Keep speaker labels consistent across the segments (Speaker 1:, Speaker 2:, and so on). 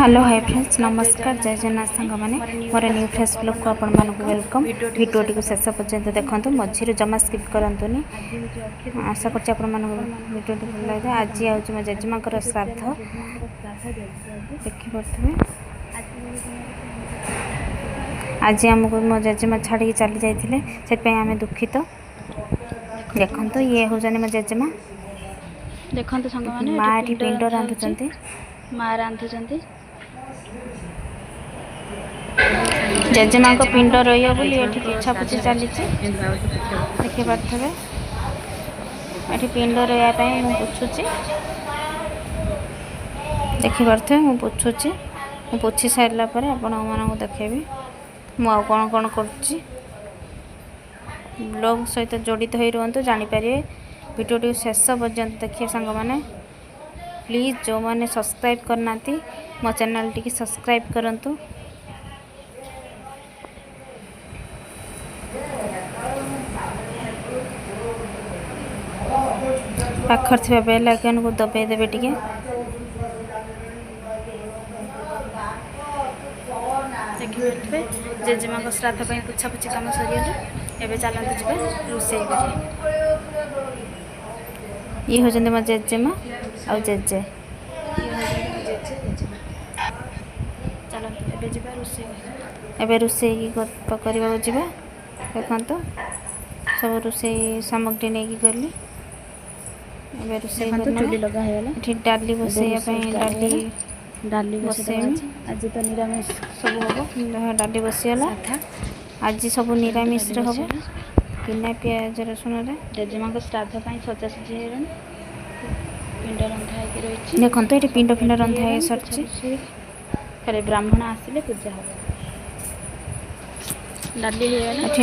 Speaker 1: Hello hi friends नमस्कार जय जगन्नाथ सांग मैंने मोर न्यू फ्रेश ब्लॉग को आपण मानक वेलकम वीडियोटी को शेष पर्यंत देखो मझीर जमा स्किप करंतुनी आशा करछि आपण मानक वीडियोटी भल लागे। आज आउछ मो जेजेमा कर श्राद्ध देखि परथबे। आज हमको मो जेजेमा छाड़ी चली जाइथिले सेत आम दुखित देखो ये होजने मो जेजेमा
Speaker 2: देखो सांग माने
Speaker 1: माटी पिंड रांधुचंती
Speaker 2: माँ रांधुचंती
Speaker 1: जेजेमा को पिंड रही बोली एठी पोछापोछि चली देखि पारथबे। एठी पिंड रहा पई मु पोछुची देखि पारथबे मु पोछुची मु पोछि सारला परे आपण मानक देखेबी मु आ कोन कोन करछि। ब्लॉग सहित जड़ित होई रहंतु जानि परिए वीडियो शेष पर्यंत देखिए सांग माने। प्लीज जो मैंने सब्सक्राइब करना मो चैनल टी सब्सक्राइब करंतु। पाखर थी बेल आइकन को दबाई देवे टिके देखिए जेजेमा को श्राद्ध पर पोछापोछि कम सरीगला। एबे चलते जी रोषे ये होजंदे मो जेजेमा आ जेजे चलते एबे रोषे एबे रोषे करवा जावा। देखो सब रोषे सामग्री नहीं गली एबे रोषे
Speaker 2: चुली लगा है
Speaker 1: डाली बसैया डाली
Speaker 2: डाली बसे आज तो निरामिष सब हम
Speaker 1: डाली बसीगला। आज सब निरामिष हम बिना पियाज रसुण
Speaker 2: जेजेमा को श्राद्ध सजासजी पिंड रंधा रही
Speaker 1: देखो ये पिंड फिंड रंधा सर
Speaker 2: खाली ब्राह्मण आसिले पूजा हम डाली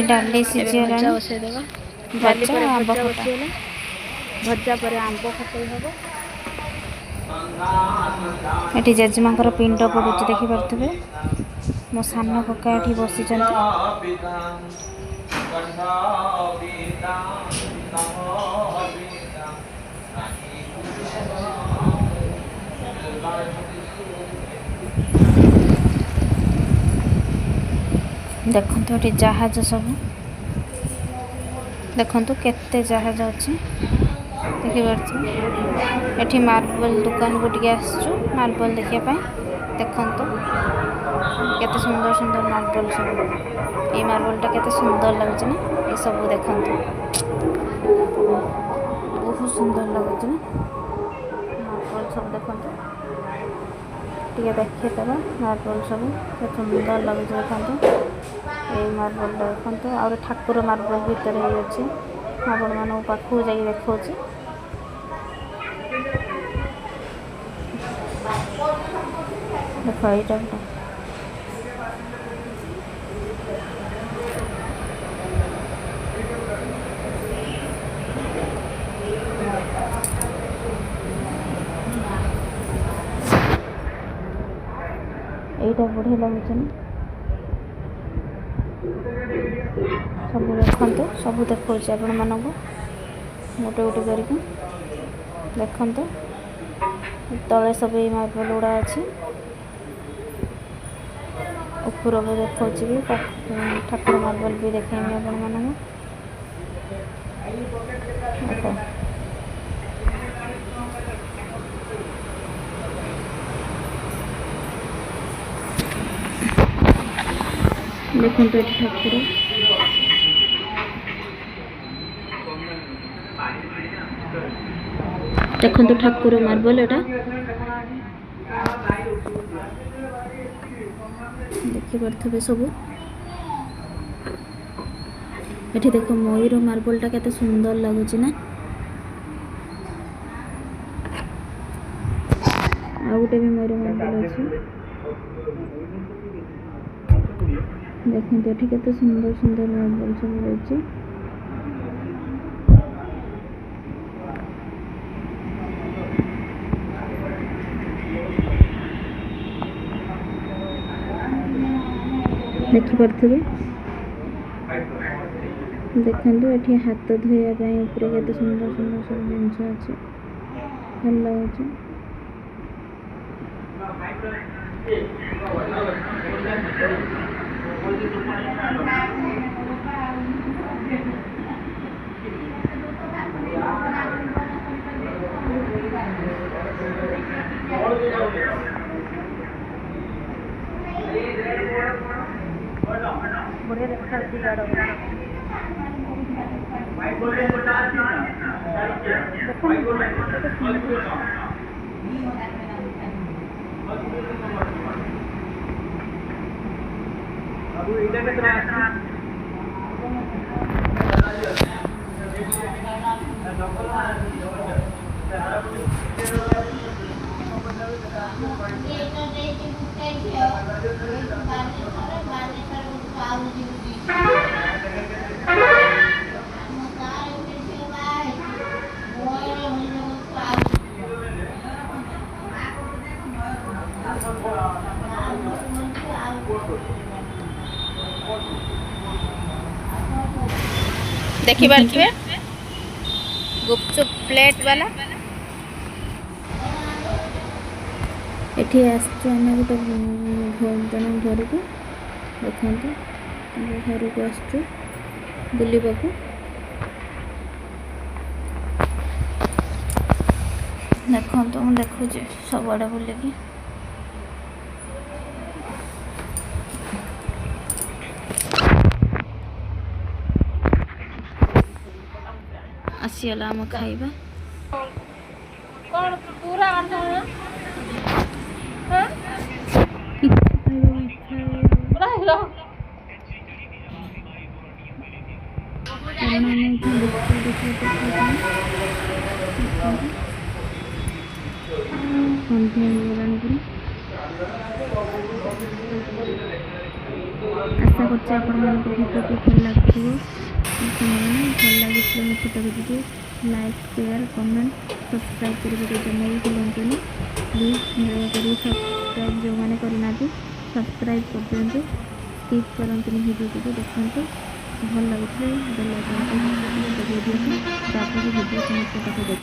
Speaker 1: डाली सीझीगला
Speaker 2: बसईदेवा भजा पर आंब खटाई हम
Speaker 1: ये जेजेमा पिंड पड़ू देखी पारे। मो सान कका ये बसी देखो ये जहाज सब देखो केते जहाज अच्छे देखिए ये मार्बल दुकान को टी आसचु मार्बल देखापी देखो केते सुंदर सुंदर मार्बल सब ये मार्बलटा केते सुंदर लगुच ना ये सब देखो बहुत सुंदर लगुच ना मार्बल सब देखो देखिए देव मार्बल सब सुंदर लगुच देखो ये मार्बल देखो और ठाकुर मार्बल भितर अच्छे आपण मान पाखक जा देखा देखो यहाँ बढ़िया लगुच सब देखते सब देखा आपण मानक गोटे गोटे करके देखते तले सब ये मार्बल गुड़ा अच्छी ऊपर को देखा भी ठाकुर मार्बल भी देखेंगे आपण मानक देखो ये ठाकुर देखो ठाकुर मार्बल एटा देखी पारे सब ये देख मयूर मार्बलटा केते सुंदर लगुच ना आ गोटे भी मयूर मार्बल अच्छे देखते ये केते सुंदर सुंदर मार्बल सब रही। देखिपे देखो ये हाथ धोयापाई केते सुंदर सुंदर सब जिनस अच्छे भल लगे।
Speaker 2: ବଢ଼ିଆ ଦେଖାଯାଉଛି ଗାଡ଼
Speaker 1: देखि पारे गुपचुप प्लेट वाला
Speaker 2: एठी आसଛୁ ଆମେ ଗୋଟେ ଜଣ ଘରକୁ ଦେଖନ୍ତୁ ଘରକୁ ଆସଛୁ ବୁଲିବାକୁ ଦେଖନ୍ତୁ ମୁଁ ଦେଖୁଛି ସବୁଆଡ଼େ ବୁଲିକି ଆସିଗଲା ଆମ ଖାଇବା ସନ୍ଧ୍ୟା ହେଇଗଲାଣି ପୁରା ଆଶା କରୁଛି ଆପଣମାନଙ୍କୁ ଭିଡ଼ିଓଟି ଭଲ ଲାଗୁଥିବ ଭଲ ଲାଗିଥିଲେ ମୋ ଛୋଟ ଭିଡ଼ିଓଟି ଲାଇକ୍ ସେୟାର କମେଣ୍ଟ ସବସ୍କ୍ରାଇବ୍ କରିବାକୁ ଜମା ବି ଭୁଲନ୍ତୁନି ପ୍ଲିଜ୍ ଦୟାକରି ସବସ୍କ୍ରାଇବ୍ ଯେଉଁମାନେ କରିନାହାନ୍ତି ସବସ୍କ୍ରାଇବ୍ କରିଦିଅନ୍ତୁ ସ୍କିପ୍ କରନ୍ତୁନି ଭିଡ଼ିଓଟିକୁ ଦେଖନ୍ତୁ ଭଲ ଲାଗୁଥିଲେ ବେଲ୍ ଆଇକନ୍ ପ୍ରେସ୍ କରିକି ତାପରେ ଭିଡ଼ିଓ ସମସ୍ତ ପାଖକୁ ଦେବେ।